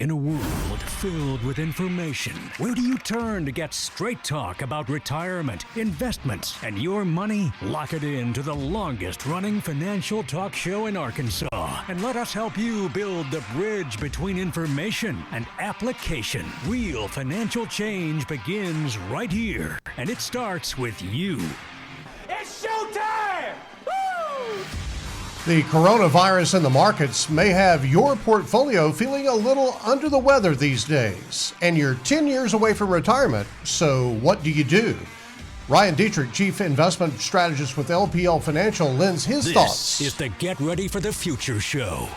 In a world filled with information, where do you turn to get straight talk about retirement, investments, and your money? Lock it in to the longest-running financial talk show in Arkansas, and let us help you build the bridge between information and application. Real financial change begins right here, and it starts with you. It's showtime! Woo! The coronavirus in the markets may have your portfolio feeling a little under the weather these days, and you're 10 years away from retirement, so what do you do? Ryan Dietrich, Chief Investment Strategist with LPL Financial, lends his thoughts. This is the Get Ready for the Future show.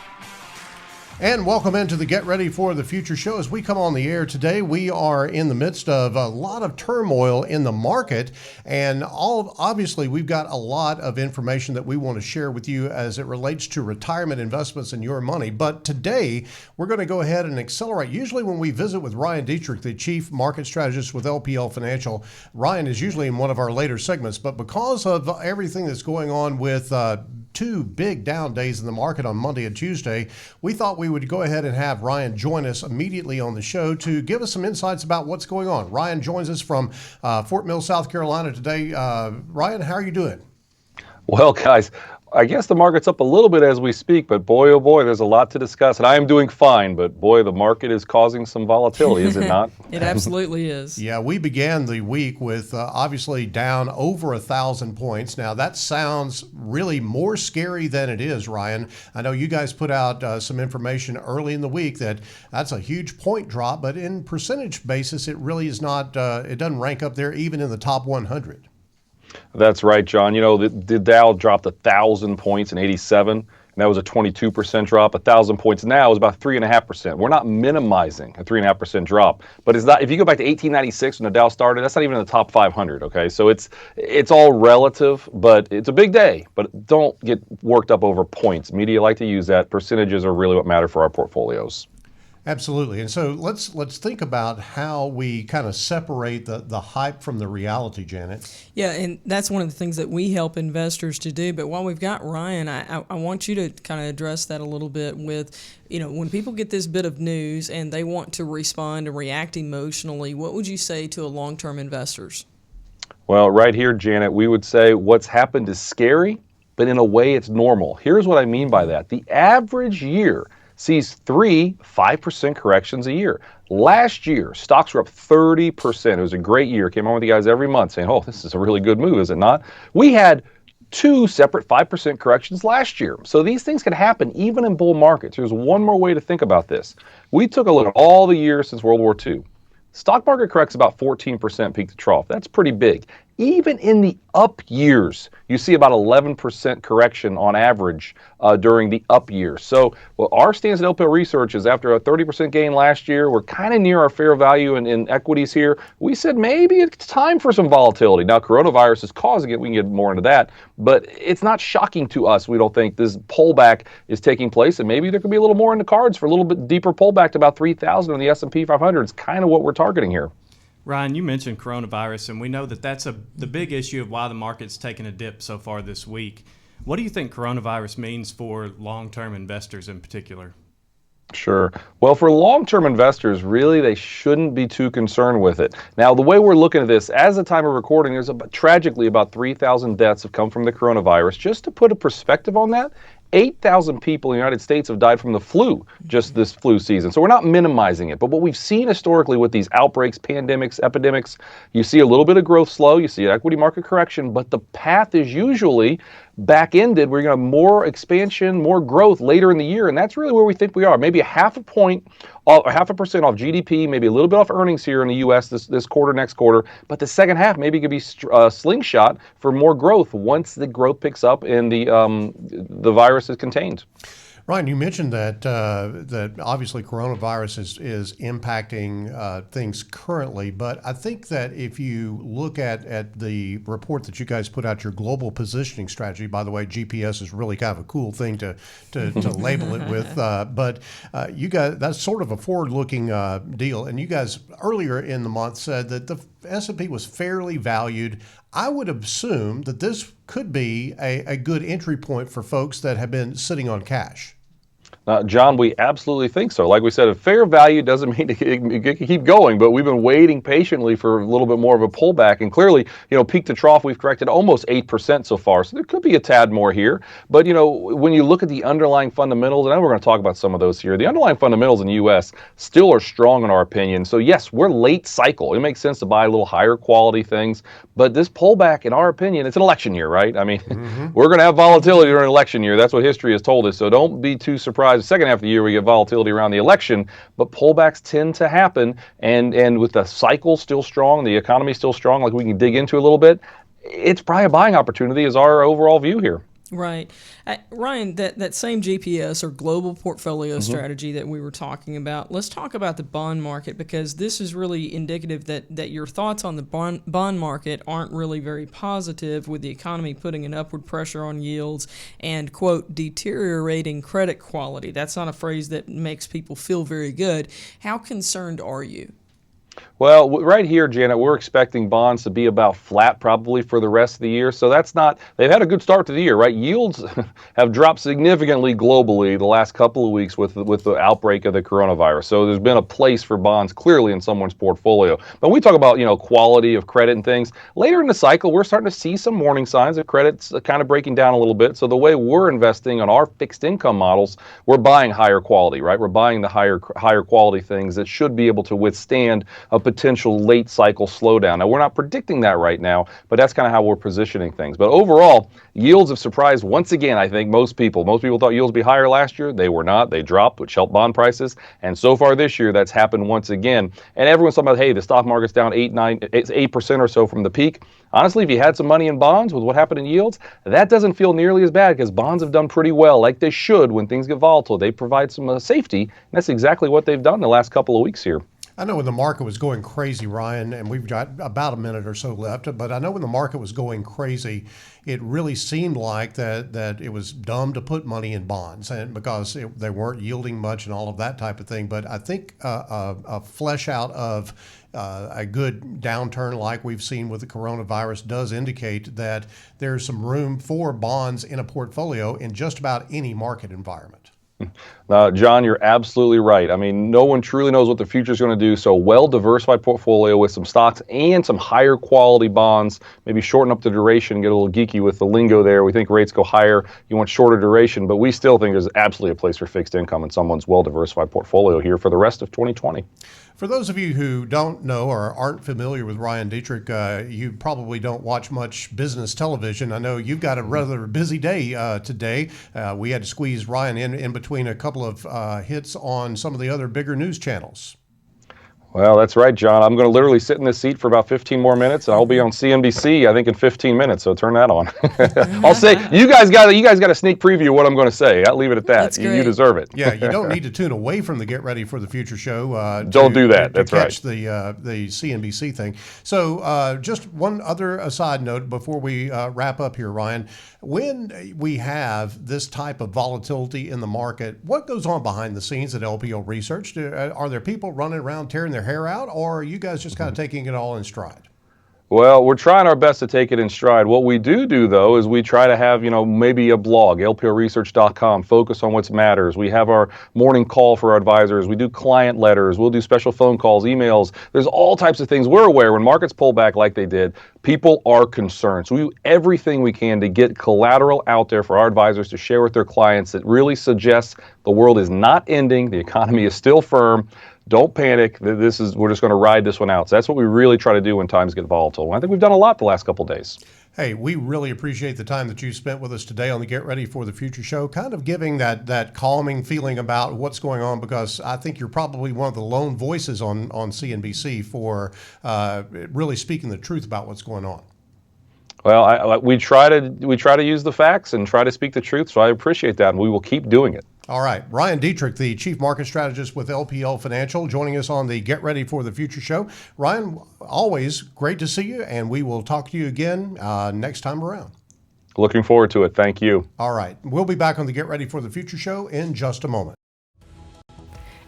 And welcome into the Get Ready for the Future show. As we come on the air today, we are in the midst of a lot of turmoil in the market, and obviously we've got a lot of information that we want to share with you as it relates to retirement investments and your money. But today we're going to go ahead and accelerate. Usually when we visit with Ryan Dietrich, the Chief Market Strategist with LPL Financial, Ryan is usually in one of our later segments, but because of everything that's going on with two big down days in the market on Monday and Tuesday, we thought we would go ahead and have Ryan join us immediately on the show to give us some insights about what's going on. Ryan joins us from Fort Mill, South Carolina today. Ryan, how are you doing? Well, guys, I guess the market's up a little bit as we speak, but boy, oh boy, there's a lot to discuss. And I am doing fine, but boy, the market is causing some volatility, is it not? It absolutely is. Yeah, we began the week with obviously down over 1,000 points. Now, that sounds really more scary than it is, Ryan. I know you guys put out some information early in the week that's a huge point drop, but in percentage basis, it really is not, it doesn't rank up there even in the top 100. That's right, John. You know, the Dow dropped 1,000 points in 87, and that was a 22% drop. 1,000 points now is about 3.5%. We're not minimizing a 3.5% drop, but it's not. If you go back to 1896 when the Dow started, that's not even in the top 500. Okay, so it's all relative, but it's a big day. But don't get worked up over points. Media like to use that. Percentages are really what matter for our portfolios. Absolutely. And so let's think about how we kind of separate the hype from the reality, Janet. Yeah, and that's one of the things that we help investors to do. But while we've got Ryan, I want you to kind of address that a little bit with, when people get this bit of news and they want to respond and react emotionally, what would you say to a long-term investors? Well, right here, Janet, we would say what's happened is scary, but in a way it's normal. Here's what I mean by that. The average year sees 5% corrections a year. Last year, stocks were up 30%. It was a great year. Came on with you guys every month saying, oh, this is a really good move, is it not? We had 2 separate 5% corrections last year. So these things can happen even in bull markets. Here's one more way to think about this. We took a look at all the years since World War II. Stock market corrects about 14% peak to trough. That's pretty big. Even in the up years, you see about 11% correction on average during the up years. So our stance at LPL Research is after a 30% gain last year, we're kind of near our fair value in equities here. We said maybe it's time for some volatility. Now, coronavirus is causing it. We can get more into that. But it's not shocking to us. We don't think this pullback is taking place. And maybe there could be a little more in the cards for a little bit deeper pullback to about 3,000 on the S&P 500. It's kind of what we're targeting here. Ryan, you mentioned coronavirus, and we know that that's the big issue of why the market's taken a dip so far this week. What do you think coronavirus means for long-term investors in particular? Sure. Well, for long-term investors, really, they shouldn't be too concerned with it. Now, the way we're looking at this, as the time of recording, there's tragically about 3,000 deaths have come from the coronavirus. Just to put a perspective on that, 8,000 people in the United States have died from the flu just this flu season. So we're not minimizing it. But what we've seen historically with these outbreaks, pandemics, epidemics, you see a little bit of growth slow, you see an equity market correction, but the path is usually back-ended. We're going to have more expansion, more growth later in the year, and that's really where we think we are. Maybe a 0.5% off GDP, maybe a little bit off earnings here in the U.S. this quarter, next quarter, but the second half maybe could be slingshot for more growth once the growth picks up and the virus is contained. Ryan, you mentioned that obviously coronavirus is impacting things currently, but I think that if you look at the report that you guys put out, your global positioning strategy, by the way, GPS is really kind of a cool thing to label it with, but you guys, that's sort of a forward-looking deal, and you guys earlier in the month said that the S&P was fairly valued. I would assume that this could be a good entry point for folks that have been sitting on cash. John, we absolutely think so. Like we said, a fair value doesn't mean to keep going, but we've been waiting patiently for a little bit more of a pullback. And clearly, peak to trough, we've corrected almost 8% so far. So there could be a tad more here. But, when you look at the underlying fundamentals, and I know we're going to talk about some of those here, the underlying fundamentals in the U.S. still are strong in our opinion. So, yes, we're late cycle. It makes sense to buy a little higher quality things. But this pullback, in our opinion, it's an election year, right? I mean, we're going to have volatility during an election year. That's what history has told us. So don't be too surprised. The second half of the year, we get volatility around the election, but pullbacks tend to happen. And with the cycle still strong, the economy still strong, like we can dig into a little bit, it's probably a buying opportunity is our overall view here. Right. Ryan, that same GPS or global portfolio strategy that we were talking about, let's talk about the bond market, because this is really indicative that your thoughts on the bond market aren't really very positive, with the economy putting an upward pressure on yields and, quote, deteriorating credit quality. That's not a phrase that makes people feel very good. How concerned are you? Well, right here, Janet, we're expecting bonds to be about flat probably for the rest of the year. So that's not, they've had a good start to the year, right? Yields have dropped significantly globally the last couple of weeks with the outbreak of the coronavirus. So there's been a place for bonds clearly in someone's portfolio. But when we talk about, quality of credit and things, later in the cycle, we're starting to see some warning signs of credit's kind of breaking down a little bit. So the way we're investing on our fixed income models, we're buying higher quality, right? We're buying the higher quality things that should be able to withstand a potential late cycle slowdown. Now, we're not predicting that right now, but that's kind of how we're positioning things. But overall, yields have surprised once again, I think, most people. Most people thought yields would be higher last year. They were not. They dropped, which helped bond prices. And so far this year, that's happened once again. And everyone's talking about, hey, the stock market's down 8% or so from the peak. Honestly, if you had some money in bonds with what happened in yields, that doesn't feel nearly as bad, because bonds have done pretty well, like they should when things get volatile. They provide some safety, and that's exactly what they've done the last couple of weeks here. I know when the market was going crazy, Ryan, and we've got about a minute or so left, but I know when the market was going crazy, it really seemed like that it was dumb to put money in bonds, and because they weren't yielding much and all of that type of thing. But I think a flesh out of a good downturn like we've seen with the coronavirus does indicate that there's some room for bonds in a portfolio in just about any market environment. John, you're absolutely right. I mean, no one truly knows what the future is going to do. So well-diversified portfolio with some stocks and some higher quality bonds, maybe shorten up the duration, get a little geeky with the lingo there. We think rates go higher. You want shorter duration, but we still think there's absolutely a place for fixed income in someone's well-diversified portfolio here for the rest of 2020. For those of you who don't know or aren't familiar with Ryan Dietrich, you probably don't watch much business television. I know you've got a rather busy day today. We had to squeeze Ryan in between a couple of hits on some of the other bigger news channels. Well, that's right, John. I'm going to literally sit in this seat for about 15 more minutes, and I'll be on CNBC, I think, in 15 minutes. So turn that on. I'll say you guys got a sneak preview of what I'm going to say. I'll leave it at that. You deserve it. Yeah, you don't need to tune away from the Get Ready for the Future show. Don't do that. That's right. To catch the CNBC thing. So just one other aside note before we wrap up here, Ryan. When we have this type of volatility in the market, what goes on behind the scenes at LPL Research? Are there people running around tearing their hair out, or are you guys just kind of taking it all in stride? Well, we're trying our best to take it in stride. What we do, though, is we try to have, maybe a blog, lplresearch.com, focus on what matters. We have our morning call for our advisors. We do client letters. We'll do special phone calls, emails. There's all types of things. We're aware when markets pull back like they did, people are concerned. So we do everything we can to get collateral out there for our advisors to share with their clients that really suggests the world is not ending. The economy is still firm. Don't panic. We're just going to ride this one out. So that's what we really try to do when times get volatile. And I think we've done a lot the last couple of days. Hey, we really appreciate the time that you spent with us today on the Get Ready for the Future show, kind of giving that calming feeling about what's going on, because I think you're probably one of the lone voices on CNBC for really speaking the truth about what's going on. Well, we try to use the facts and try to speak the truth, so I appreciate that, and we will keep doing it. All right. Ryan Dietrich, the Chief Market Strategist with LPL Financial, joining us on the Get Ready for the Future show. Ryan, always great to see you, and we will talk to you again next time around. Looking forward to it. Thank you. All right. We'll be back on the Get Ready for the Future show in just a moment.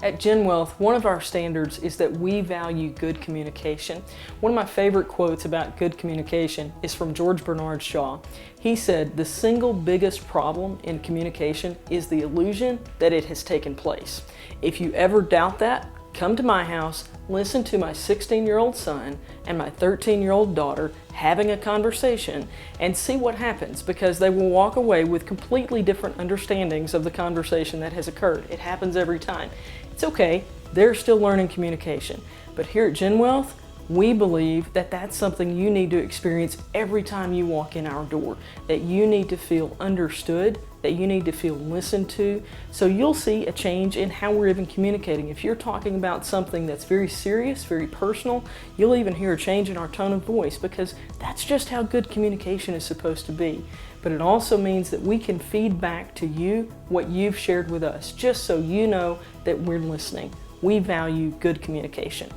At Gen Wealth, one of our standards is that we value good communication. One of my favorite quotes about good communication is from George Bernard Shaw. He said, "The single biggest problem in communication is the illusion that it has taken place. If you ever doubt that, come to my house, listen to my 16-year-old son and my 13-year-old daughter having a conversation and see what happens, because they will walk away with completely different understandings of the conversation that has occurred." It happens every time. It's okay, they're still learning communication. But here at Gen Wealth, we believe that that's something you need to experience every time you walk in our door, that you need to feel understood, that you need to feel listened to. So you'll see a change in how we're even communicating. If you're talking about something that's very serious, very personal, you'll even hear a change in our tone of voice, because that's just how good communication is supposed to be. But it also means that we can feed back to you what you've shared with us, just so you know that we're listening. We value good communication.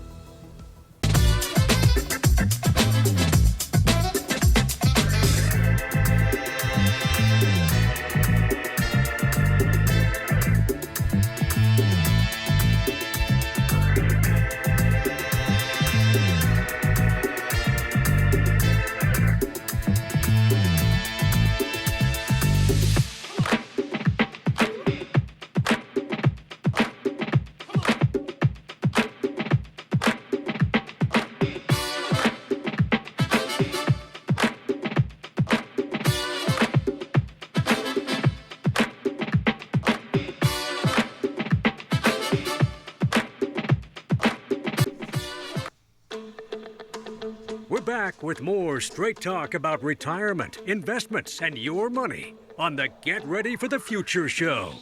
Back with more straight talk about retirement, investments, and your money on the Get Ready for the Future show.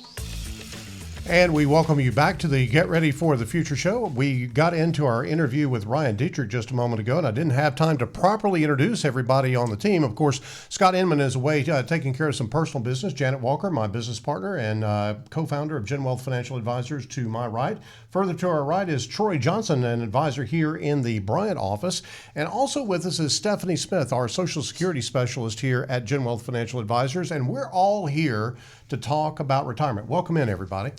And we welcome you back to the Get Ready for the Future show. We got into our interview with Ryan Dietrich just a moment ago, and I didn't have time to properly introduce everybody on the team. Of course, Scott Inman is away taking care of some personal business. Janet Walker, my business partner and co-founder of Gen Wealth Financial Advisors, to my right. Further to our right is Troy Johnson, an advisor here in the Bryant office. And also with us is Stephanie Smith, our Social Security specialist here at Gen Wealth Financial Advisors. And we're all here to talk about retirement. Welcome in, everybody.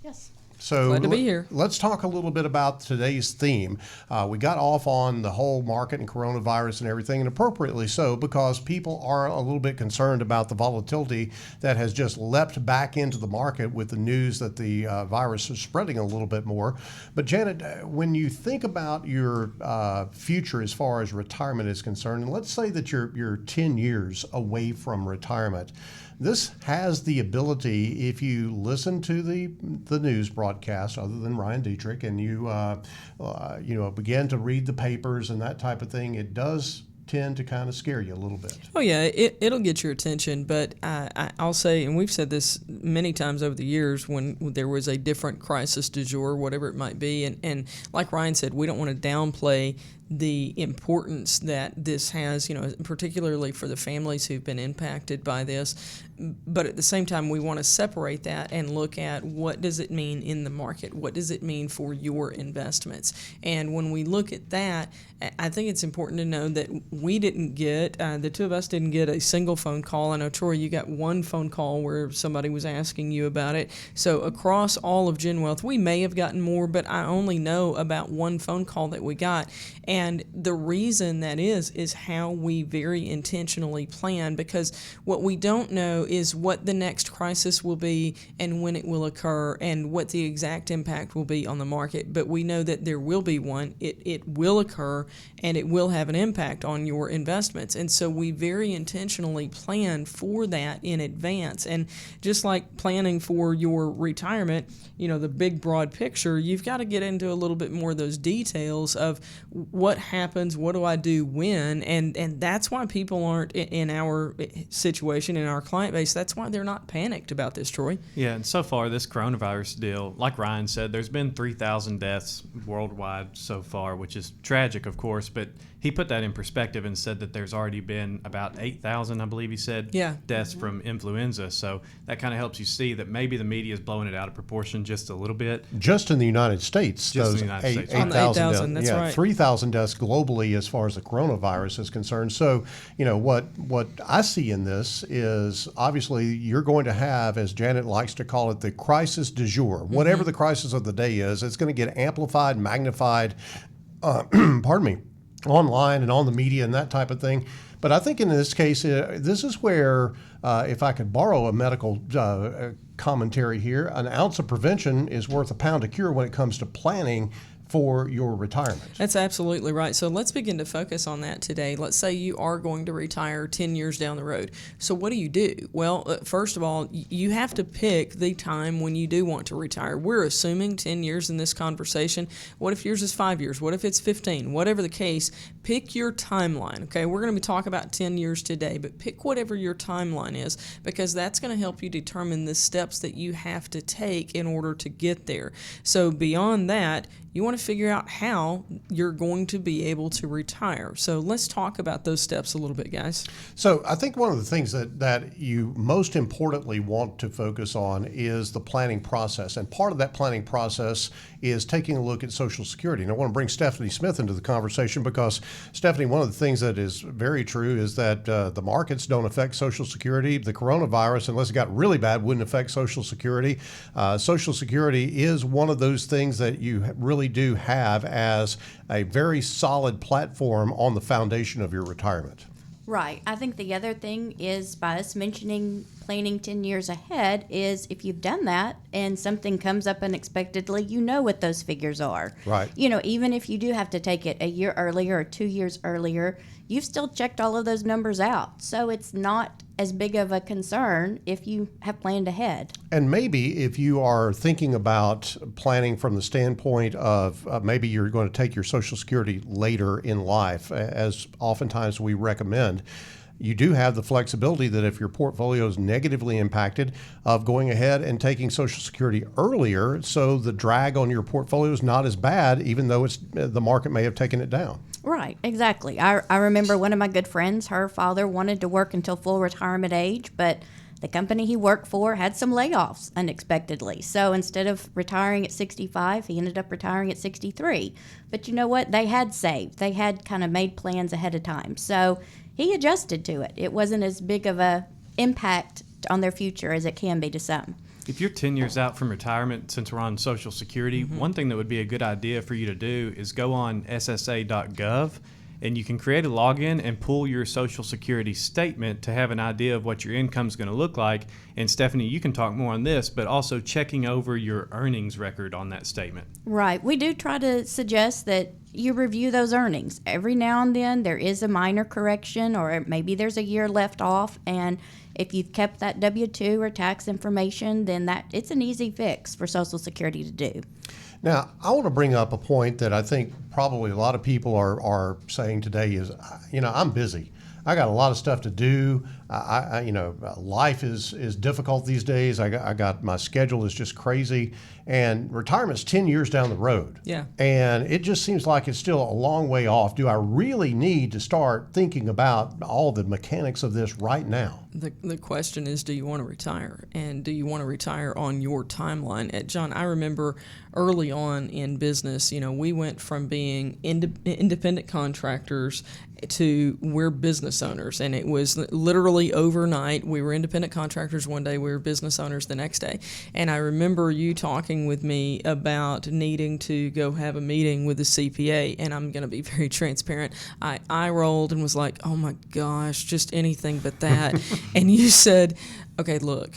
Yes. So glad to be here. Let's talk a little bit about today's theme. We got off on the whole market and coronavirus and everything, and appropriately so, because people are a little bit concerned about the volatility that has just leapt back into the market with the news that the virus is spreading a little bit more. But Janet, when you think about your future as far as retirement is concerned, and let's say that you're 10 years away from retirement, this has the ability, if you listen to the news broadcast, other than Ryan Dietrich, and you begin to read the papers and that type of thing, it does tend to kind of scare you a little bit. Oh yeah, it'll get your attention, but I'll say, and we've said this many times over the years when there was a different crisis du jour, whatever it might be, and like Ryan said, we don't want to downplay the importance that this has, particularly for the families who've been impacted by this. But at the same time, we want to separate that and look at what does it mean in the market? What does it mean for your investments? And when we look at that, I think it's important to know that we didn't get, the two of us didn't get a single phone call. I know, Troy, you got one phone call where somebody was asking you about it. So across all of Gen Wealth, we may have gotten more, but I only know about one phone call that we got. And the reason that is how we very intentionally plan, because what we don't know is what the next crisis will be and when it will occur and what the exact impact will be on the market. But we know that there will be one, it will occur, and it will have an impact on your investments. And so we very intentionally plan for that in advance. And just like planning for your retirement, the big broad picture, you've got to get into a little bit more of those details of what happens, what do I do when, and that's why people aren't in our situation, in our client base, that's why they're not panicked about this, Troy. Yeah, and so far this coronavirus deal, like Ryan said, there's been 3,000 deaths worldwide so far, which is tragic, of course, but he put that in perspective and said that there's already been about 8,000, I believe he said, deaths from influenza. So that kind of helps you see that maybe the media is blowing it out of proportion just a little bit. Just in the United States, just those in the United States. 8,000 8,000, that's right. 3,000 us globally as far as the coronavirus is concerned. So, what I see in this is obviously you're going to have, as Janet likes to call it, the crisis du jour. Whatever the crisis of the day is, it's going to get amplified, magnified, pardon me, online and on the media and that type of thing. But I think in this case, this is where, if I could borrow a medical commentary here, an ounce of prevention is worth a pound of cure when it comes to planning for your retirement. That's absolutely right. So let's begin to focus on that today. Let's say you are going to retire 10 years down the road. So what do? Well, first of all, you have to pick the time when you do want to retire. We're assuming 10 years in this conversation. What if yours is 5 years? What if it's 15? Whatever the case, pick your timeline. Okay, we're going to be talking about 10 years today, but pick whatever your timeline is, because that's going to help you determine the steps that you have to take in order to get there. So beyond that, you want to figure out how you're going to be able to retire. So let's talk about those steps a little bit, guys. So I think one of the things that you most importantly want to focus on is the planning process. And part of that planning process is taking a look at Social Security. And I want to bring Stephanie Smith into the conversation because, Stephanie, one of the things that is very true is that the markets don't affect Social Security. The coronavirus, unless it got really bad, wouldn't affect Social Security. Social Security is one of those things that you really do have as a very solid platform on the foundation of your retirement. Right. I think the other thing is, by us mentioning planning 10 years ahead, is if you've done that and something comes up unexpectedly, you know what those figures are. Right. Even if you do have to take it a year earlier or 2 years earlier, you've still checked all of those numbers out. So it's not as big of a concern if you have planned ahead. And maybe if you are thinking about planning from the standpoint of maybe you're going to take your Social Security later in life, as oftentimes we recommend, you do have the flexibility that if your portfolio is negatively impacted, of going ahead and taking Social Security earlier, so the drag on your portfolio is not as bad, even though the market may have taken it down. Right, exactly. I remember one of my good friends, her father wanted to work until full retirement age, but the company he worked for had some layoffs unexpectedly. So instead of retiring at 65, he ended up retiring at 63. But you know what? They had saved. They had kind of made plans ahead of time. So he adjusted to it. It wasn't as big of a impact on their future as it can be to some. If you're 10 years out from retirement, since we're on Social Security, one thing that would be a good idea for you to do is go on ssa.gov, and you can create a login and pull your Social Security statement to have an idea of what your income is going to look like. And Stephanie, you can talk more on this, but also checking over your earnings record on that statement. Right. We do try to suggest that you review those earnings. Every now and then there is a minor correction, or maybe there's a year left off, and if you've kept that W-2 or tax information, then it's an easy fix for Social Security to do. Now, I want to bring up a point that I think probably a lot of people are saying today is, I'm busy. I got a lot of stuff to do. Life is difficult these days. I got my schedule is just crazy, and retirement's 10 years down the road. Yeah. And it just seems like it's still a long way off. Do I really need to start thinking about all the mechanics of this right now? The question is, do you want to retire? And do you want to retire on your timeline? John, I remember early on in business, we went from being independent contractors to we're business owners. And it was literally overnight. We were independent contractors one day, we were business owners the next day. And I remember you talking with me about needing to go have a meeting with a CPA. And I'm going to be very transparent. I rolled and was like, oh my gosh, just anything but that. And you said, okay, look,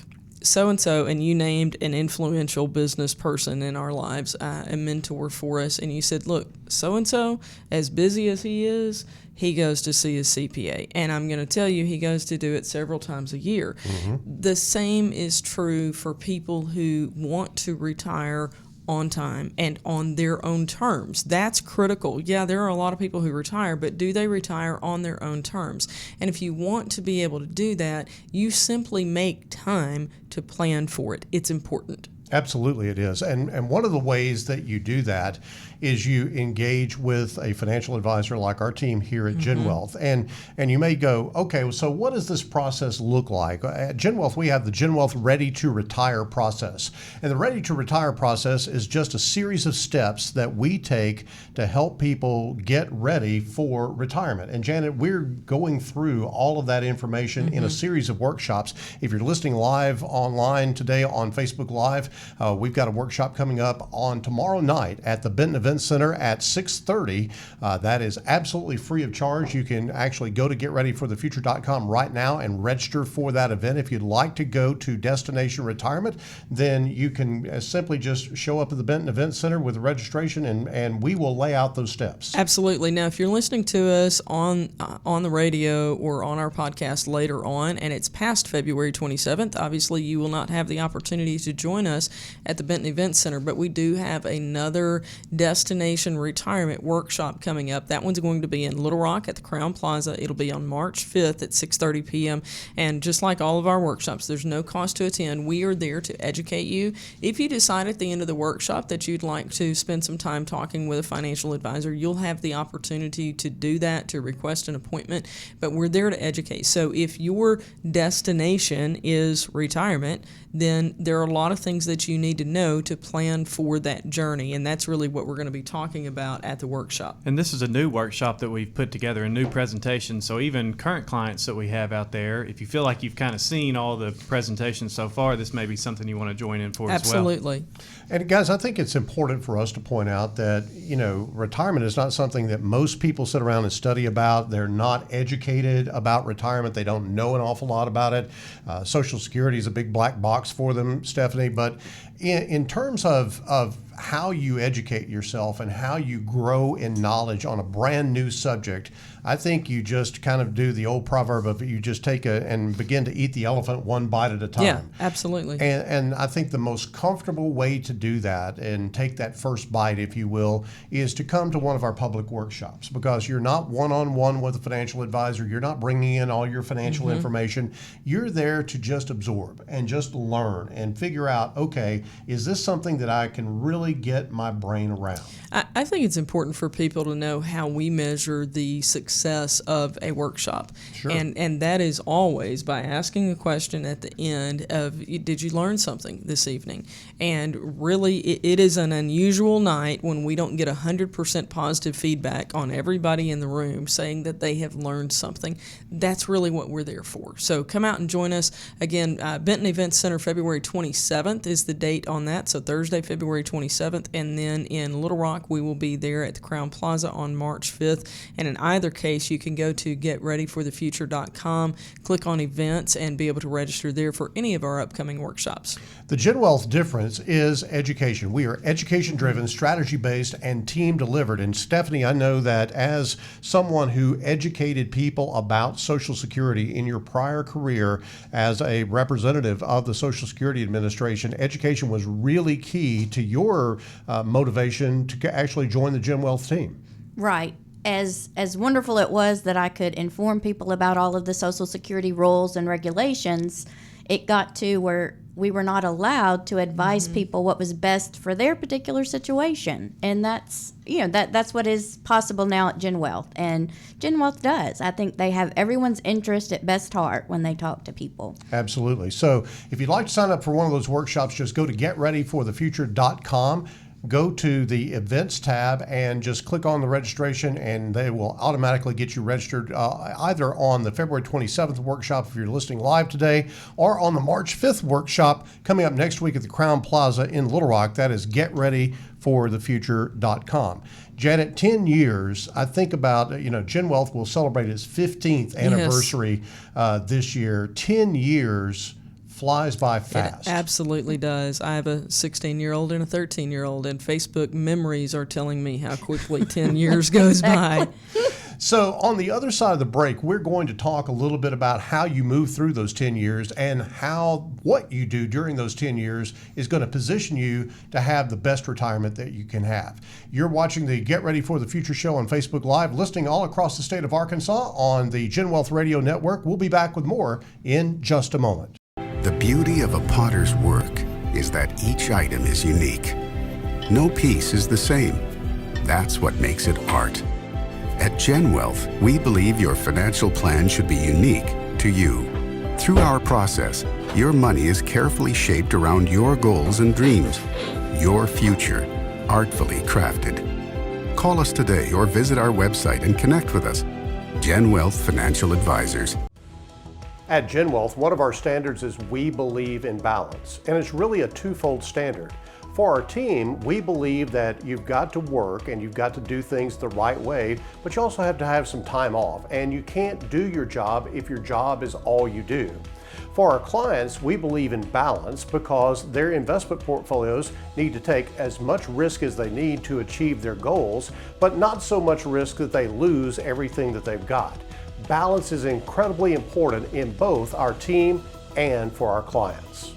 so-and-so, and you named an influential business person in our lives, a mentor for us, and you said, look, so-and-so, as busy as he is, he goes to see his CPA. And I'm going to tell you, he goes to do it several times a year. Mm-hmm. The same is true for people who want to retire on time and on their own terms. That's critical. Yeah, there are a lot of people who retire, but do they retire on their own terms? And if you want to be able to do that, you simply make time to plan for it. It's important. Absolutely, it is. And one of the ways that you do that is you engage with a financial advisor like our team here at GenWealth. And you may go, okay, so what does this process look like? At GenWealth, we have the GenWealth Ready to Retire process. And the Ready to Retire process is just a series of steps that we take to help people get ready for retirement. And Janet, we're going through all of that information in a series of workshops. If you're listening live online today on Facebook Live, we've got a workshop coming up on tomorrow night at the Benton Event Center at 6:30. That is absolutely free of charge. You can actually go to getreadyforthefuture.com right now and register for that event. If you'd like to go to Destination Retirement, then you can simply just show up at the Benton Event Center with a registration, and we will lay out those steps. Absolutely. Now, if you're listening to us on the radio or on our podcast later on, and it's past February 27th, obviously you will not have the opportunity to join us at the Benton Event Center, but we do have another Destination Retirement workshop coming up. That one's going to be in Little Rock at the Crown Plaza. It'll be on March 5th at 6:30 p.m. And just like all of our workshops, there's no cost to attend. We are there to educate you. If you decide at the end of the workshop that you'd like to spend some time talking with a financial advisor, you'll have the opportunity to do that, to request an appointment, but we're there to educate. So if your destination is retirement, then there are a lot of things that you need to know to plan for that journey, and that's really what we're going to be talking about at the workshop. And this is a new workshop that we've put together, a new presentation, so even current clients that we have out there, if you feel like you've kind of seen all the presentations so far, this may be something you want to join in for as well. Absolutely. And guys, I think it's important for us to point out that, retirement is not something that most people sit around and study about. They're not educated about retirement. They don't know an awful lot about it. Social Security is a big black box for them, Stephanie. But in terms of how you educate yourself and how you grow in knowledge on a brand new subject, I think you just kind of do the old proverb of you just take and begin to eat the elephant one bite at a time. Yeah, absolutely. And I think the most comfortable way to do that and take that first bite, if you will, is to come to one of our public workshops, because you're not one-on-one with a financial advisor. You're not bringing in all your financial information. You're there to just absorb and just learn and figure out, okay, is this something that I can really get my brain around? I think it's important for people to know how we measure the success of a workshop. Sure. And that is always by asking a question at the end of, did you learn something this evening? And really, it is an unusual night when we don't get 100% positive feedback on everybody in the room saying that they have learned something. That's really what we're there for. So come out and join us. Again, Benton Event Center, February 27th is the date on that. So Thursday, February 27th. And then in Little Rock, we will be there at the Crown Plaza on March 5th. And in either case, you can go to getreadyforthefuture.com, click on events, and be able to register there for any of our upcoming workshops. The GenWealth difference is education. We are education-driven, strategy-based, and team-delivered. And Stephanie, I know that as someone who educated people about Social Security in your prior career as a representative of the Social Security Administration, education was really key to your motivation to actually join the GenWealth team. Right. As wonderful it was that I could inform people about all of the Social Security rules and regulations, it got to where we were not allowed to advise people what was best for their particular situation. And that's what is possible now at GenWealth. And GenWealth does. I think they have everyone's interest at best heart when they talk to people. Absolutely. So if you'd like to sign up for one of those workshops, just go to getreadyforthefuture.com. Go to the events tab and just click on the registration, and they will automatically get you registered either on the February 27th workshop if you're listening live today, or on the March 5th workshop coming up next week at the Crown Plaza in Little Rock. That is getreadyforthefuture.com. Janet, 10 years, I think about, GenWealth will celebrate its 15th anniversary this year. 10 years flies by fast. It absolutely does. I have a 16-year-old and a 13-year-old, and Facebook memories are telling me how quickly 10 years goes by. So on the other side of the break, we're going to talk a little bit about how you move through those 10 years and how what you do during those 10 years is going to position you to have the best retirement that you can have. You're watching the Get Ready for the Future show on Facebook Live, listening all across the state of Arkansas on the GenWealth Radio Network. We'll be back with more in just a moment. The beauty of a potter's work is is that each item is unique. No piece is the same. That's what makes it art. At Gen Wealth, we believe your financial plan should be unique to you. Through our process, your money is carefully shaped around your goals and dreams. Your future, artfully crafted. Call us today or visit our website and connect with us. Gen Wealth Financial Advisors. At Gen Wealth, one of our standards is we believe in balance, and it's really a twofold standard. For our team, we believe that you've got to work and you've got to do things the right way, but you also have to have some time off, and you can't do your job if your job is all you do. For our clients, we believe in balance because their investment portfolios need to take as much risk as they need to achieve their goals, but not so much risk that they lose everything that they've got. Balance is incredibly important in both our team and for our clients.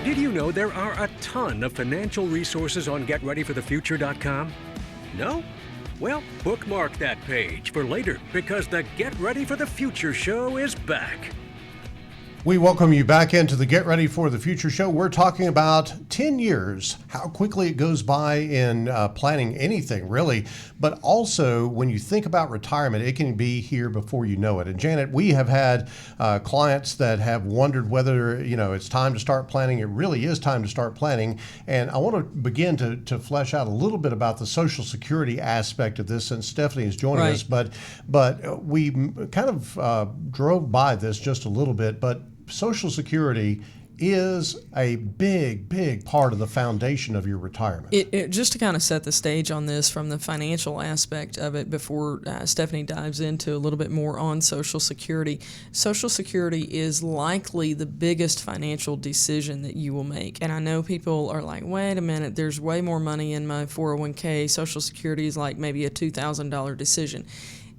Did you know there are a ton of financial resources on GetReadyForTheFuture.com? No? Well, bookmark that page for later because the Get Ready for the Future show is back. We welcome you back into the Get Ready for the Future show. We're talking about 10 years, how quickly it goes by in planning anything, really. But also, when you think about retirement, it can be here before you know it. And Janet, we have had clients that have wondered whether, it's time to start planning. It really is time to start planning. And I want to begin to flesh out a little bit about the Social Security aspect of this, since Stephanie is joining us. But we kind of drove by this just a little bit. But Social Security is a big part of the foundation of your retirement. Just to kind of set the stage on this from the financial aspect of it before Stephanie dives into a little bit more on Social Security. Social Security is likely the biggest financial decision that you will make. And I know people are like, wait a minute, there's way more money in my 401k. Social Security is like maybe a $2,000 decision.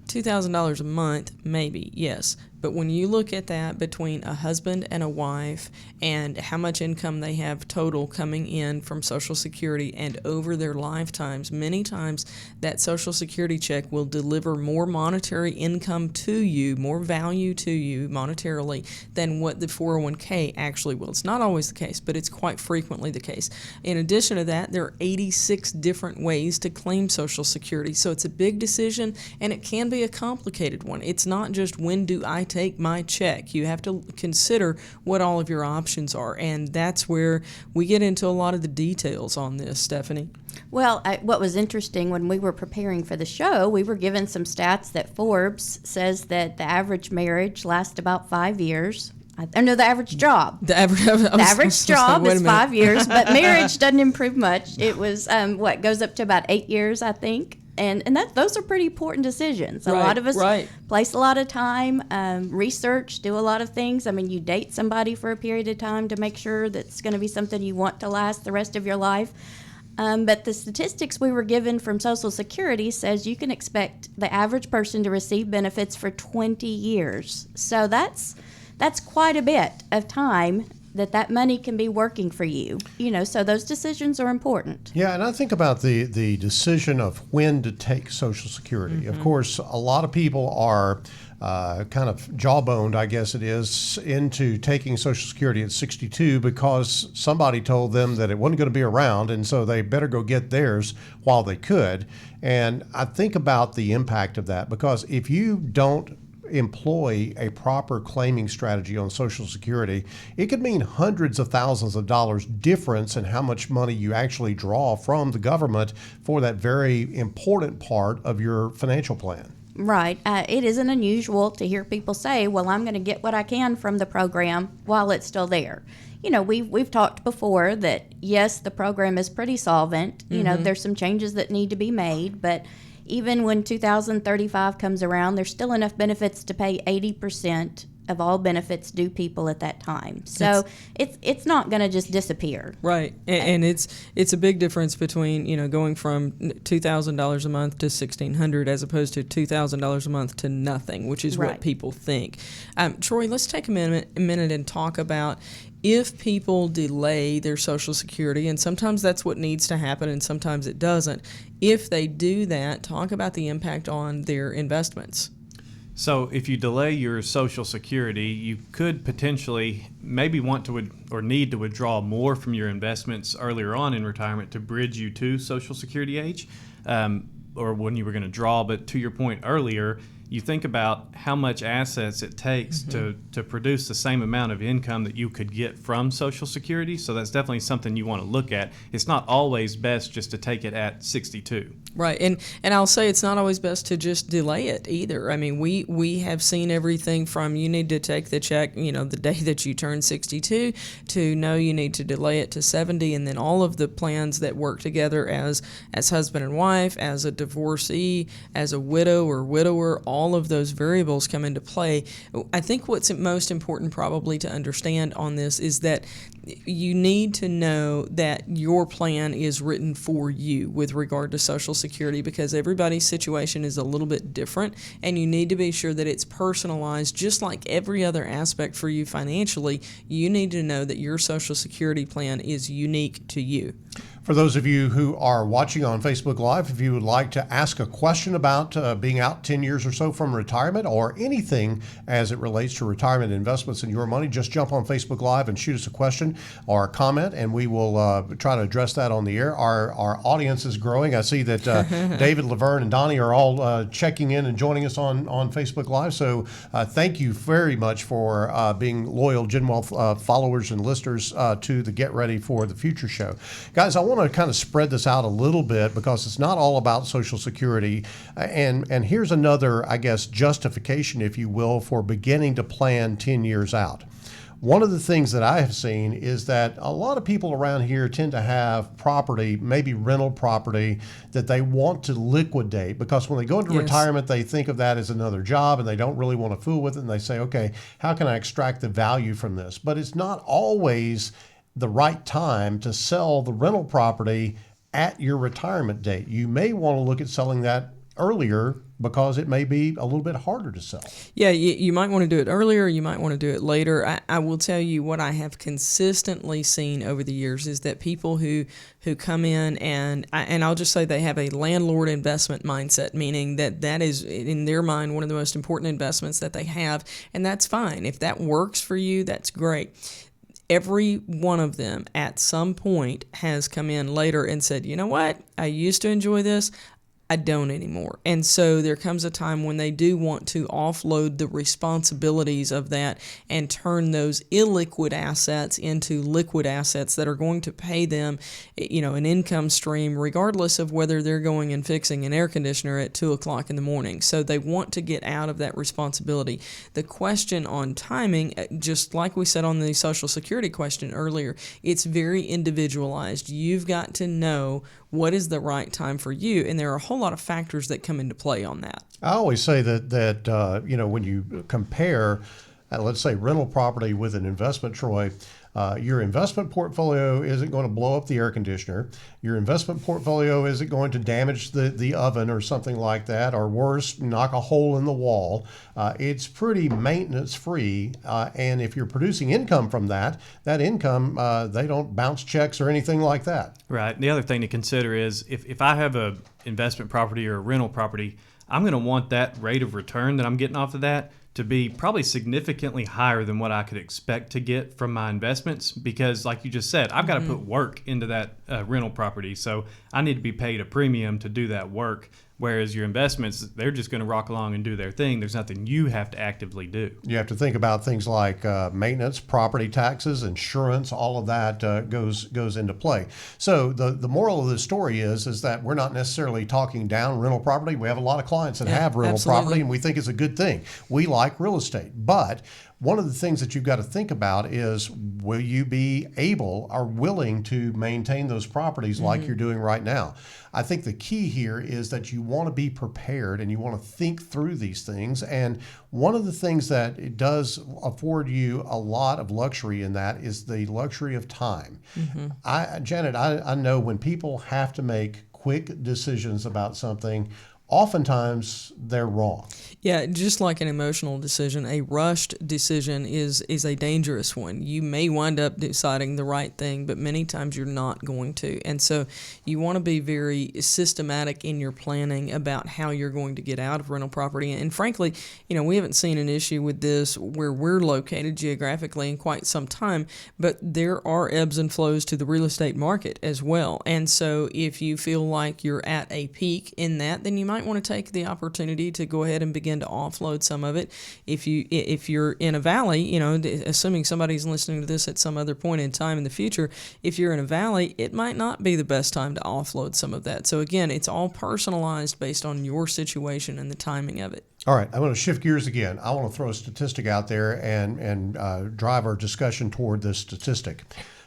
$2,000 a month, maybe, yes. But when you look at that between a husband and a wife and how much income they have total coming in from Social Security and over their lifetimes, many times that Social Security check will deliver more monetary income to you, more value to you monetarily than what the 401k actually will. It's not always the case, but it's quite frequently the case. In addition to that, there are 86 different ways to claim Social Security. So it's a big decision, and it can be a complicated one. It's not just when do I take my check. You have to consider what all of your options are, and that's where we get into a lot of the details on this, Stephanie. Well, what was interesting when we were preparing for the show, we were given some stats that Forbes says that the average marriage lasts about 5 years. No, the average job. The average job is 5 years, but marriage doesn't improve much. It was goes up to about 8 years, I think. And those are pretty important decisions. A lot of us place a lot of time, research, do a lot of things. I mean, you date somebody for a period of time to make sure that's going to be something you want to last the rest of your life. But the statistics we were given from Social Security says you can expect the average person to receive benefits for 20 years. So that's quite a bit of time that money can be working for you, so those decisions are important. Yeah, and I think about the decision of when to take Social Security. Mm-hmm. Of course, a lot of people are kind of jawboned, I guess it is, into taking Social Security at 62 because somebody told them that it wasn't going to be around, and so they better go get theirs while they could. And I think about the impact of that, because if you don't employ a proper claiming strategy on Social Security, it could mean hundreds of thousands of dollars difference in how much money you actually draw from the government for that very important part of your financial plan. Right. It isn't unusual to hear people say, well, I'm going to get what I can from the program while it's still there. You know, we've talked before that, yes, the program is pretty solvent. You know, there's some changes that need to be made, but even when 2035 comes around, there's still enough benefits to pay 80% of all benefits due people at that time. So it's not going to just disappear. Right, and it's a big difference between, you know, going from $2,000 a month to $1,600 as opposed to $2,000 a month to nothing, which is what people think. Troy, let's take a minute and talk about if people delay their Social Security, and sometimes that's what needs to happen and sometimes it doesn't. If they do that, talk about the impact on their investments. So if you delay your Social Security, you could potentially maybe want to or need to withdraw more from your investments earlier on in retirement to bridge you to Social Security age, or when you were going to draw. But to your point earlier, you think about how much assets it takes to produce the same amount of income that you could get from Social Security. So that's definitely something you want to look at. It's not always best just to take it at 62. Right, and I'll say it's not always best to just delay it either. I mean, we have seen everything from you need to take the check, you know, the day that you turn 62, to no, you need to delay it to 70, and then all of the plans that work together as husband and wife, as a divorcee, as a widow or widower, all of those variables come into play. I think what's most important probably to understand on this is that you need to know that your plan is written for you with regard to Social Security, because everybody's situation is a little bit different, and you need to be sure that it's personalized just like every other aspect for you financially. You need to know that your Social Security plan is unique to you. For those of you who are watching on Facebook Live, if you would like to ask a question about being out 10 years or so from retirement, or anything as it relates to retirement investments in your money, just jump on Facebook Live and shoot us a question or a comment, and we will try to address that on the air. Our audience is growing. I see that David, Laverne, and Donnie are all checking in and joining us on Facebook Live. So thank you very much for being loyal GenWealth followers and listeners to the Get Ready for the Future show. Guys, I want to kind of spread this out a little bit, because it's not all about Social Security. And here's another, I guess, justification, if you will, for beginning to plan 10 years out. One of the things that I have seen is that a lot of people around here tend to have property, maybe rental property, that they want to liquidate, because when they go into retirement, they think of that as another job and they don't really want to fool with it. And they say, okay, how can I extract the value from this? But it's not always the right time to sell the rental property at your retirement date. You may want to look at selling that earlier, because it may be a little bit harder to sell. Yeah, you might want to do it earlier, you might want to do it later. I will tell you what I have consistently seen over the years is that people who come in and I'll just say they have a landlord investment mindset, meaning that is in their mind one of the most important investments that they have, and that's fine. If that works for you, that's great. Every one of them at some point has come in later and said, you know what, I used to enjoy this, I don't anymore. And so there comes a time when they do want to offload the responsibilities of that and turn those illiquid assets into liquid assets that are going to pay them, you know, an income stream regardless of whether they're going and fixing an air conditioner at 2 o'clock in the morning. So they want to get out of that responsibility. The question on timing, just like we said on the Social Security question earlier, it's very individualized. You've got to know what is the right time for you, and there are a whole lot of factors that come into play on that. I always say that you know, when you compare, let's say, rental property with an investment, Troy, your investment portfolio isn't going to blow up the air conditioner. Your investment portfolio isn't going to damage the oven or something like that, or worse, knock a hole in the wall. It's pretty maintenance free. And if you're producing income from that income, they don't bounce checks or anything like that. Right. The other thing to consider is if I have a investment property or a rental property, I'm going to want that rate of return that I'm getting off of that to be probably significantly higher than what I could expect to get from my investments because, like you just said, I've got to put work into that rental property. So I need to be paid a premium to do that work. Whereas your investments, they're just going to rock along and do their thing. There's nothing you have to actively do. You have to think about things like maintenance, property taxes, insurance, all of that goes into play. So the moral of this story is that we're not necessarily talking down rental property. We have a lot of clients that have rental property, and we think it's a good thing. We like real estate. But one of the things that you've got to think about is, will you be able or willing to maintain those properties like you're doing right now? I think the key here is that you want to be prepared and you want to think through these things. And one of the things that it does afford you a lot of luxury in that is the luxury of time. Janet, I know when people have to make quick decisions about something, oftentimes they're wrong. Yeah, just like an emotional decision, a rushed decision is a dangerous one. You may wind up deciding the right thing, but many times you're not going to. And so you want to be very systematic in your planning about how you're going to get out of rental property. And frankly, we haven't seen an issue with this where we're located geographically in quite some time, but there are ebbs and flows to the real estate market as well. And so if you feel like you're at a peak in that, then you might want to take the opportunity to go ahead and begin to offload some of it. If you're in a valley, assuming somebody's listening to this at some other point in time in the future, if you're in a valley, it might not be the best time to offload some of that. So again, it's all personalized based on your situation and the timing of it. All right, I'm going to shift gears again. I want to throw a statistic out there and drive our discussion toward this statistic.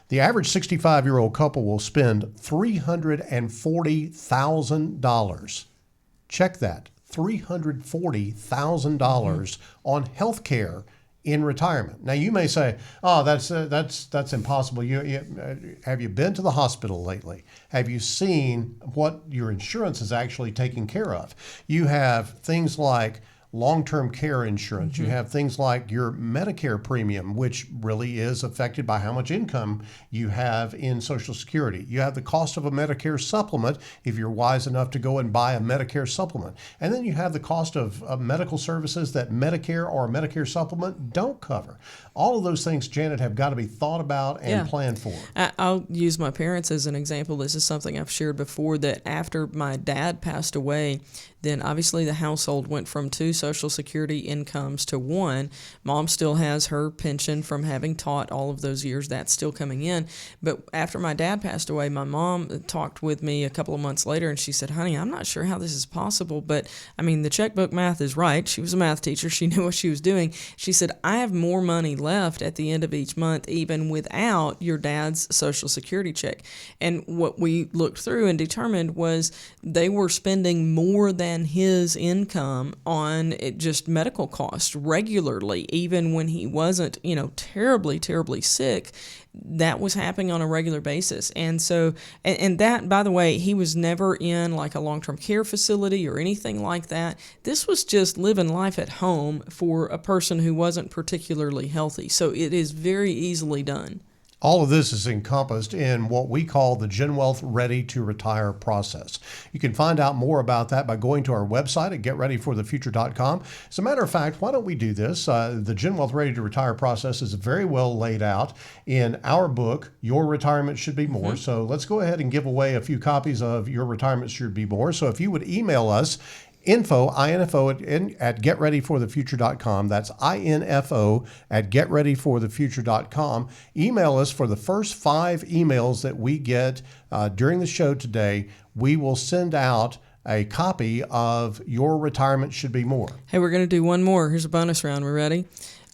The average 65-year-old couple will spend $340,000. Check that, $340,000 on health care in retirement. Now you may say, "Oh, that's impossible." Have you been to the hospital lately? Have you seen what your insurance is actually taking care of? You have things like long-term care insurance. You have things like your Medicare premium, which really is affected by how much income you have in Social Security. You have the cost of a Medicare supplement if you're wise enough to go and buy a Medicare supplement. And then you have the cost of medical services that Medicare or a Medicare supplement don't cover. All of those things, Janet, have got to be thought about and planned for. I'll use my parents as an example. This is something I've shared before, that after my dad passed away, then obviously the household went from 2 Social Security incomes to 1. Mom still has her pension from having taught all of those years. That's still coming in. But after my dad passed away, my mom talked with me a couple of months later, and she said, "Honey, I'm not sure how this is possible, but I mean, the checkbook math is right." She was a math teacher. She knew what she was doing. She said, "I have more money left at the end of each month, even without your dad's Social Security check." And what we looked through and determined was they were spending more than his income on just medical costs regularly, even when he wasn't, terribly, terribly sick. That was happening on a regular basis. And so, and that, by the way, he was never in like a long-term care facility or anything like that. This was just living life at home for a person who wasn't particularly healthy. So it is very easily done. All of this is encompassed in what we call the GenWealth Ready to Retire process. You can find out more about that by going to our website at getreadyforthefuture.com. As a matter of fact, why don't we do this? The GenWealth Ready to Retire process is very well laid out in our book, Your Retirement Should Be More. So let's go ahead and give away a few copies of Your Retirement Should Be More. So if you would email us, info at getreadyforthefuture.com. That's info at getreadyforthefuture.com. Email us for the first 5 emails that we get during the show today. We will send out a copy of Your Retirement Should Be More. Hey, we're going to do one more. Here's a bonus round. We ready?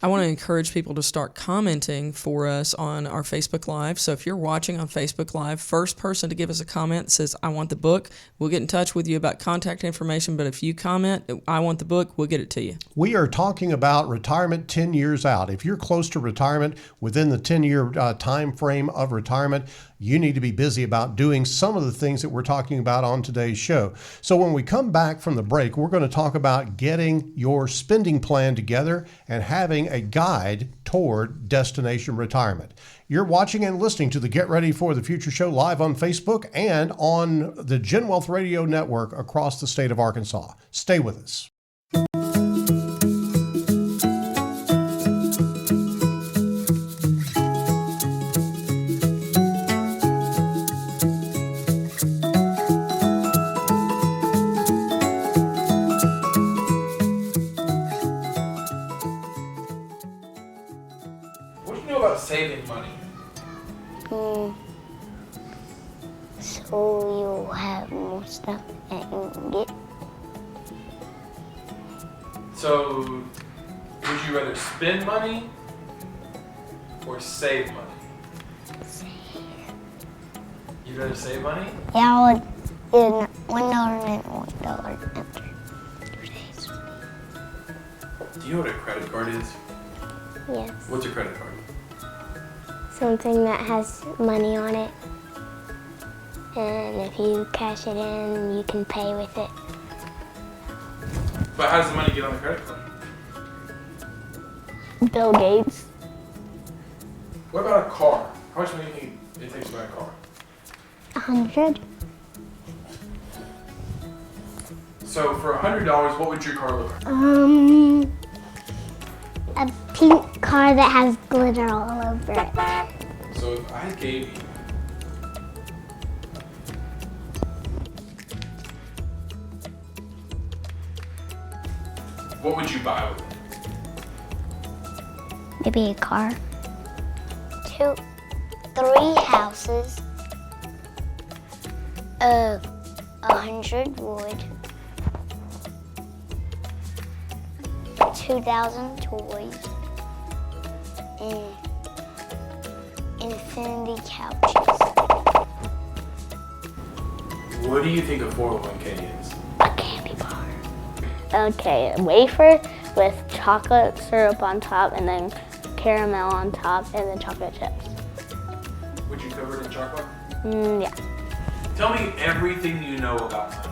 I want to encourage people to start commenting for us on our Facebook Live. So if you're watching on Facebook Live, first person to give us a comment that says, "I want the book," we'll get in touch with you about contact information. But if you comment, "I want the book," we'll get it to you. We are talking about retirement 10 years out. If you're close to retirement, within the 10-year time frame of retirement, you need to be busy about doing some of the things that we're talking about on today's show. So when we come back from the break, we're going to talk about getting your spending plan together and having a guide toward destination retirement. You're watching and listening to the Get Ready for the Future show live on Facebook and on the GenWealth Radio Network across the state of Arkansas. Stay with us. What do you know about saving money? So you'll have more stuff that you can get. So, would you rather spend money or save money? You'd rather save money? Yeah, I would get $1 and $1 after 2 days. Do you know what a credit card is? Yes. What's a credit card? Something that has money on it. And if you cash it in, you can pay with it. But how does the money get on the credit card? Bill Gates. What about a car? How much money do you think it takes to buy a car? 100. So for $100, what would your car look like? A pink car that has glitter all over it. So if I gave you what would you buy with it? Maybe a car. 2, 3 houses. 100 wood. 2,000 toys. And infinity couches. What do you think a 401k is? A candy bar. Okay, a wafer with chocolate syrup on top and then caramel on top and then chocolate chips. Would you cover it in chocolate? Yeah. Tell me everything you know about money.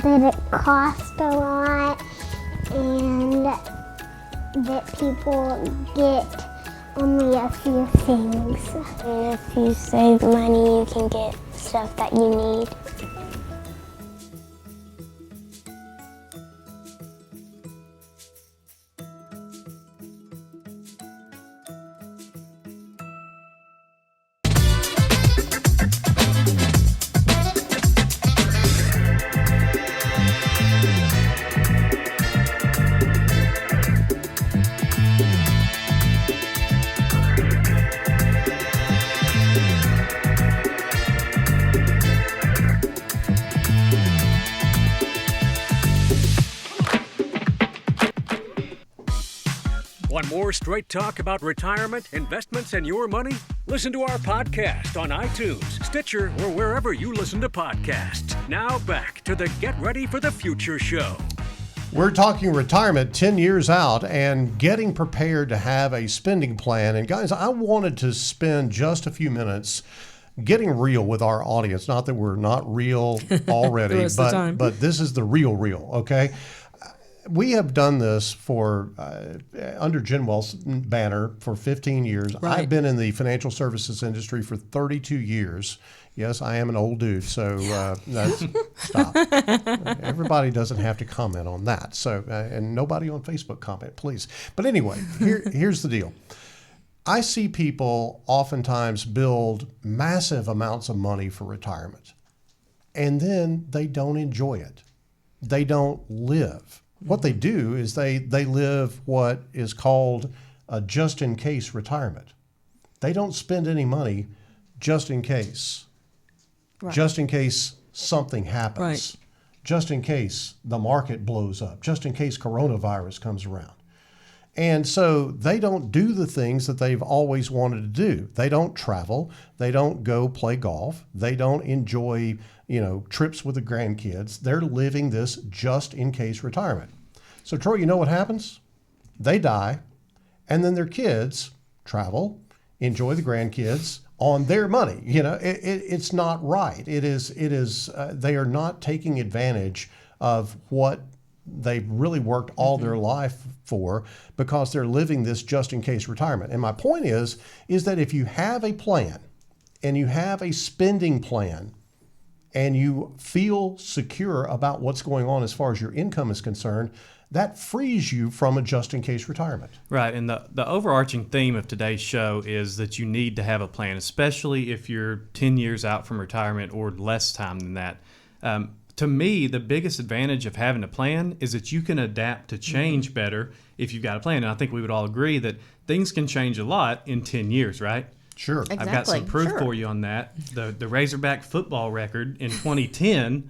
That it costs a lot and that people get only a few things. And if you save money, you can get stuff that you need. Want more straight talk about retirement, investments, and your money? Listen to our podcast on iTunes, Stitcher, or wherever you listen to podcasts. Now back to the Get Ready for the Future show. We're talking retirement 10 years out and getting prepared to have a spending plan. And guys, I wanted to spend just a few minutes getting real with our audience. Not that we're not real already, but this is the real, okay? We have done this for under Jen Wells' banner for 15 years. Right. I've been in the financial services industry for 32 years. Yes, I am an old dude, so that's stop. Everybody doesn't have to comment on that. So, and nobody on Facebook comment, please. But anyway, here's the deal. I see people oftentimes build massive amounts of money for retirement, and then they don't enjoy it. They don't live. What they do is they live what is called a just-in-case retirement. They don't spend any money just in case. Right. Just in case something happens. Right. Just in case the market blows up. Just in case coronavirus comes around. And so they don't do the things that they've always wanted to do. They don't travel. They don't go play golf. They don't enjoy, trips with the grandkids. They're living this just-in-case retirement. So, Troy, you know what happens? They die, and then their kids travel, enjoy the grandkids on their money. It's not right. It is. They are not taking advantage of what they've really worked all their life for, because they're living this just-in-case retirement. And my point is that if you have a plan and you have a spending plan and you feel secure about what's going on as far as your income is concerned, that frees you from a just-in-case retirement. Right, and the overarching theme of today's show is that you need to have a plan, especially if you're 10 years out from retirement or less time than that. To me, the biggest advantage of having a plan is that you can adapt to change better if you've got a plan. And I think we would all agree that things can change a lot in 10 years, right? Sure. Exactly. I've got some proof Sure. for you on that. The Razorback football record in 2010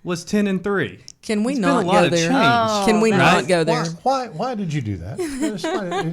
was 10-3. Can we It's been not a lot go of there? change. Can we Right? not go there? Why did you do that?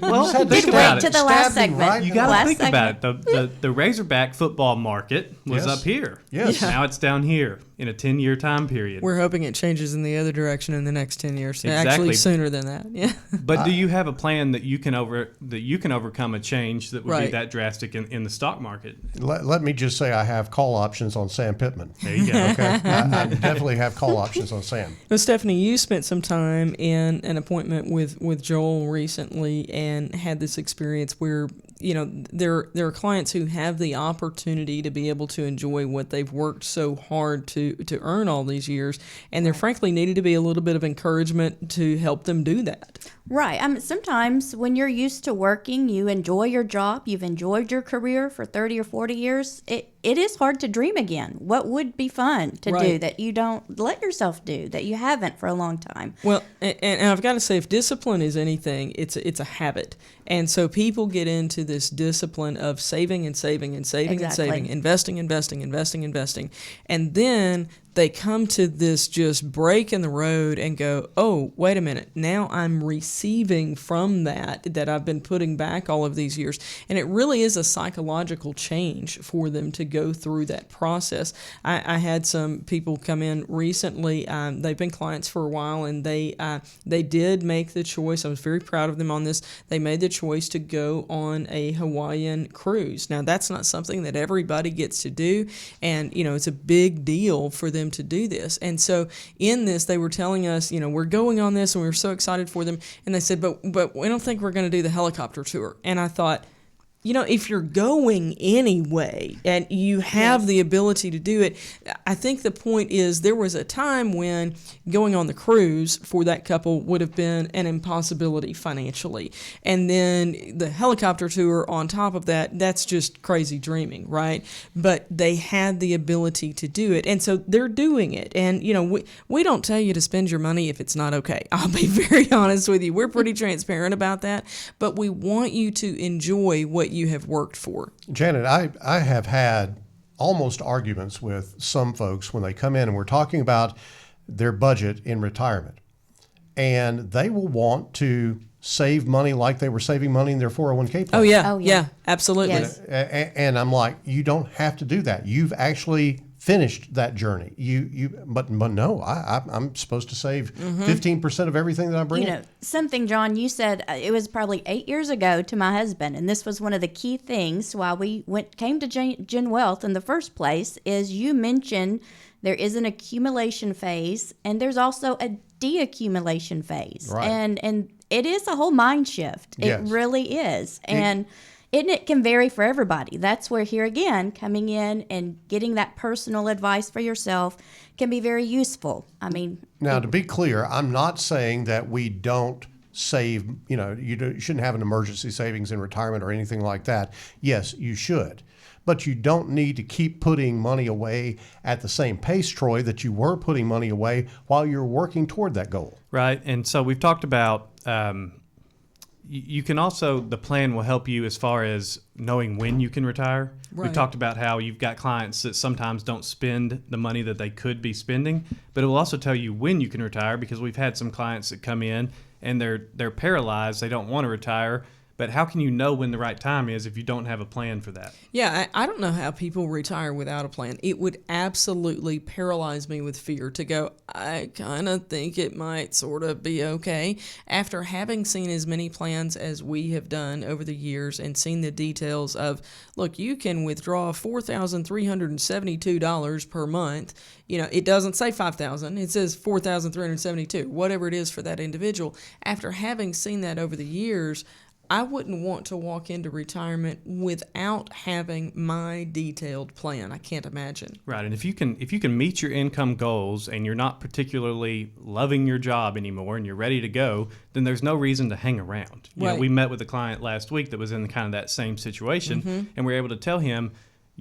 Well, think about it. to the last segment. You got to Last think about segment. it. The Razorback football market was Yes. up here. Yes. Now it's down here in a 10-year time period. We're hoping it changes in the other direction in the next 10 years. Exactly. Actually, sooner than that. Yeah. But do you have a plan that you can overcome a change that would be Right. that drastic in the stock market? Let me just say I have call options on Sam Pittman. There you go. Okay, I definitely have call options on Sam. Well, Stephanie, you spent some time in an appointment with Joel recently and had this experience where, you know, there are clients who have the opportunity to be able to enjoy what they've worked so hard to earn all these years, and there frankly needed to be a little bit of encouragement to help them do that. Right. Sometimes when you're used to working, you enjoy your job, you've enjoyed your career for 30 or 40 years, it is hard to dream again. What would be fun to do Right. that you don't let yourself do, that you haven't for a long time? Well, and I've got to say, if discipline is anything, it's a habit. And so people get into this discipline of saving and saving and saving Exactly. and saving, investing. And then they come to this just break in the road and go, oh, wait a minute, now I'm receiving from that I've been putting back all of these years. And it really is a psychological change for them to go through that process. I had some people come in recently, they've been clients for a while, and they did make the choice. I was very proud of them on this. They made the choice to go on a Hawaiian cruise. Now, that's not something that everybody gets to do, and, you know, it's a big deal for them to do this. And so in this, they were telling us, you know, we're going on this, and we were so excited for them. And they said, but we don't think we're going to do the helicopter tour. And I thought, you know, if you're going anyway and you have the ability to do it, I think the point is there was a time when going on the cruise for that couple would have been an impossibility financially. And then the helicopter tour on top of that, that's just crazy dreaming, right? But they had the ability to do it. And so they're doing it. And, you know, we don't tell you to spend your money if it's not okay. I'll be very honest with you. We're pretty transparent about that. But we want you to enjoy what you have worked for. Janet, I have had almost arguments with some folks when they come in and we're talking about their budget in retirement. And they will want to save money like they were saving money in their 401k plan. Oh, yeah. Oh, yeah. Absolutely. Yes. And I'm like, you don't have to do that. You've actually finished that journey. But no, I'm supposed to save 15% of everything that I bring You in. know, something, John, you said it was probably 8 years ago to my husband, and this was one of the key things why we came to Gen Wealth in the first place, is you mentioned there is an accumulation phase and there's also a deaccumulation phase. Right. And it is a whole mind shift. Yes. It really is. And it can vary for everybody. That's where, here again, coming in and getting that personal advice for yourself can be very useful. I mean, Now, to be clear, I'm not saying that we don't save, you know, you shouldn't have an emergency savings in retirement or anything like that. Yes, you should. But you don't need to keep putting money away at the same pace, Troy, that you were putting money away while you're working toward that goal. Right. And so we've talked about you can also, the plan will help you as far as knowing when you can retire. Right. We've talked about how you've got clients that sometimes don't spend the money that they could be spending, but it will also tell you when you can retire, because we've had some clients that come in and they're paralyzed. They don't want to retire. But how can you know when the right time is if you don't have a plan for that? Yeah, I don't know how people retire without a plan. It would absolutely paralyze me with fear to go, I kind of think it might sort of be okay. After having seen as many plans as we have done over the years and seen the details of, look, you can withdraw $4,372 per month. You know, it doesn't say $5,000. It says $4,372, whatever it is for that individual. After having seen that over the years, I wouldn't want to walk into retirement without having my detailed plan. I can't imagine. Right, and if you can meet your income goals and you're not particularly loving your job anymore and you're ready to go, then there's no reason to hang around. You know, Right. we met with a client last week that was in kind of that same situation, and we were able to tell him,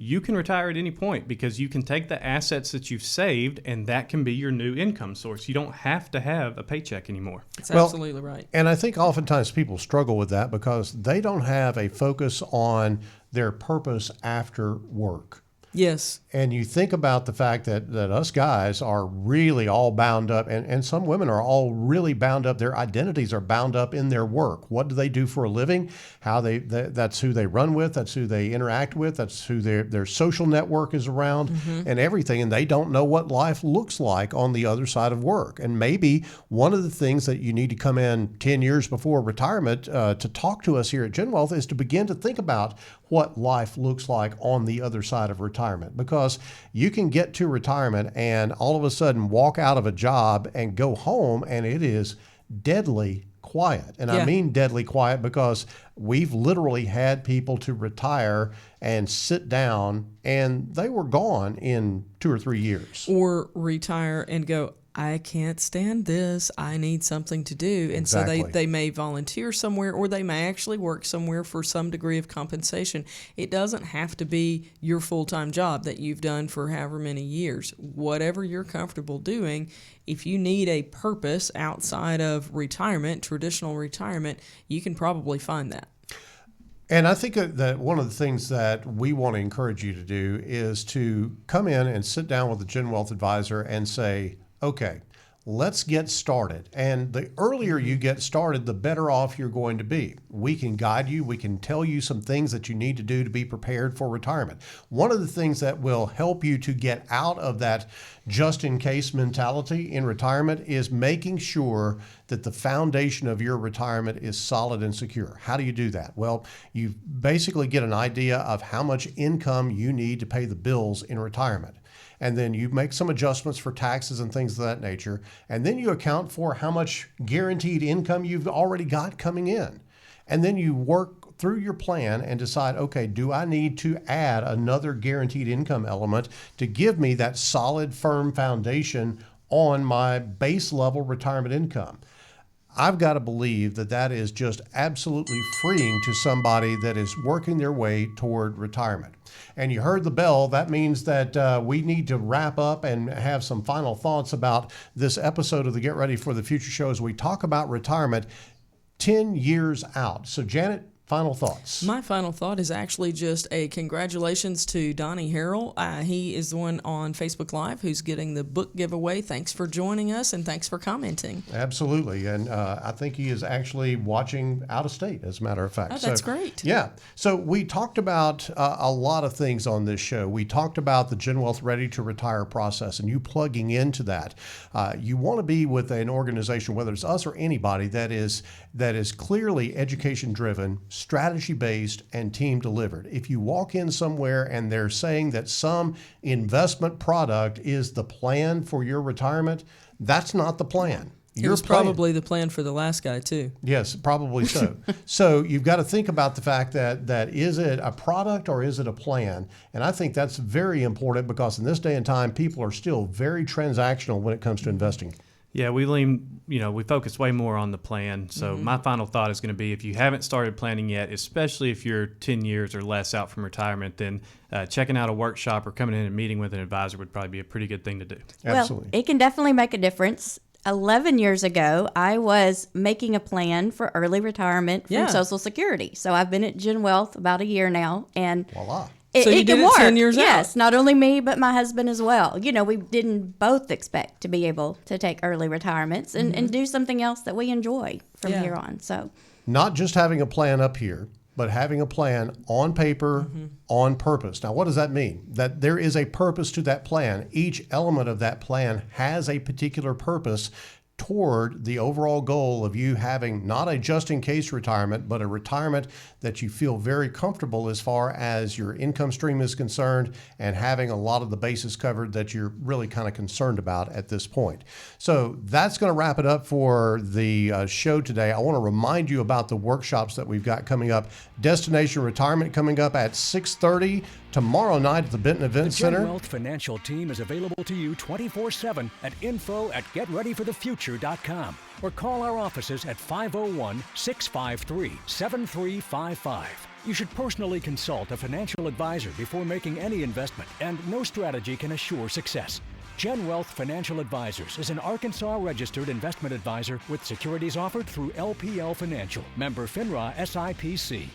you can retire at any point because you can take the assets that you've saved and that can be your new income source. You don't have to have a paycheck anymore. That's absolutely right. And I think oftentimes people struggle with that because they don't have a focus on their purpose after work. Yes. And you think about the fact that us guys are really all bound up, and some women are all really bound up. Their identities are bound up in their work. What do they do for a living? That's who they run with. That's who they interact with. That's who their social network is around and everything. And they don't know what life looks like on the other side of work. And maybe one of the things that you need to come in 10 years before retirement to talk to us here at Gen Wealth is to begin to think about what life looks like on the other side of retirement, because you can get to retirement and all of a sudden walk out of a job and go home and it is deadly quiet. And I mean deadly quiet because we've literally had people to retire and sit down and they were gone in 2 or 3 years. Or retire and go, I can't stand this. I need something to do. And so they may volunteer somewhere, or they may actually work somewhere for some degree of compensation. It doesn't have to be your full-time job that you've done for however many years. Whatever you're comfortable doing, if you need a purpose outside of retirement, traditional retirement, you can probably find that. And I think that one of the things that we want to encourage you to do is to come in and sit down with a Gen Wealth advisor and say, okay, let's get started. And the earlier you get started, the better off you're going to be. We can guide you. We can tell you some things that you need to do to be prepared for retirement. One of the things that will help you to get out of that just-in-case mentality in retirement is making sure that the foundation of your retirement is solid and secure. How do you do that? Well, you basically get an idea of how much income you need to pay the bills in retirement. And then you make some adjustments for taxes and things of that nature. And then you account for how much guaranteed income you've already got coming in. And then you work through your plan and decide, okay, do I need to add another guaranteed income element to give me that solid, firm foundation on my base level retirement income? I've got to believe that that is just absolutely freeing to somebody that is working their way toward retirement. And you heard the bell. That means that we need to wrap up and have some final thoughts about this episode of the Get Ready for the Future show as we talk about retirement 10 years out. So, Janet, final thoughts. My final thought is actually just a congratulations to Donnie Harrell. He is the one on Facebook Live who's getting the book giveaway. Thanks for joining us and thanks for commenting. Absolutely. And I think he is actually watching out of state, as a matter of fact. Oh, that's great. Yeah. So we talked about a lot of things on this show. We talked about the Gen Wealth Ready to Retire process and you plugging into that. You want to be with an organization, whether it's us or anybody, that is clearly education driven, strategy-based, and team-delivered. If you walk in somewhere and they're saying that some investment product is the plan for your retirement, that's not the plan. It was probably the plan for the last guy, too. Yes, probably so. So you've got to think about the fact that is it a product or is it a plan? And I think that's very important because in this day and time, people are still very transactional when it comes to investing. Yeah, we focus way more on the plan. So my final thought is going to be if you haven't started planning yet, especially if you're 10 years or less out from retirement, then checking out a workshop or coming in and meeting with an advisor would probably be a pretty good thing to do. Absolutely. Well, it can definitely make a difference. 11 years ago, I was making a plan for early retirement from Social Security. So I've been at Gen Wealth about a year now. And voila. So you did it 10 years out? Yes, not only me, but my husband as well. You know, we didn't both expect to be able to take early retirements and do something else that we enjoy from here on. So, not just having a plan up here, but having a plan on paper, on purpose. Now, what does that mean? That there is a purpose to that plan. Each element of that plan has a particular purpose toward the overall goal of you having not a just-in-case retirement, but a retirement that you feel very comfortable as far as your income stream is concerned and having a lot of the bases covered that you're really kind of concerned about at this point. So that's going to wrap it up for the show today. I want to remind you about the workshops that we've got coming up. Destination Retirement coming up at 6:30 tomorrow night at the Benton Event Center. The Gen Wealth Financial Team is available to you 24/7 at info@getreadyforthefuture.com or call our offices at 501-653-7355. You should personally consult a financial advisor before making any investment, and no strategy can assure success. Gen Wealth Financial Advisors is an Arkansas-registered investment advisor with securities offered through LPL Financial, member FINRA SIPC.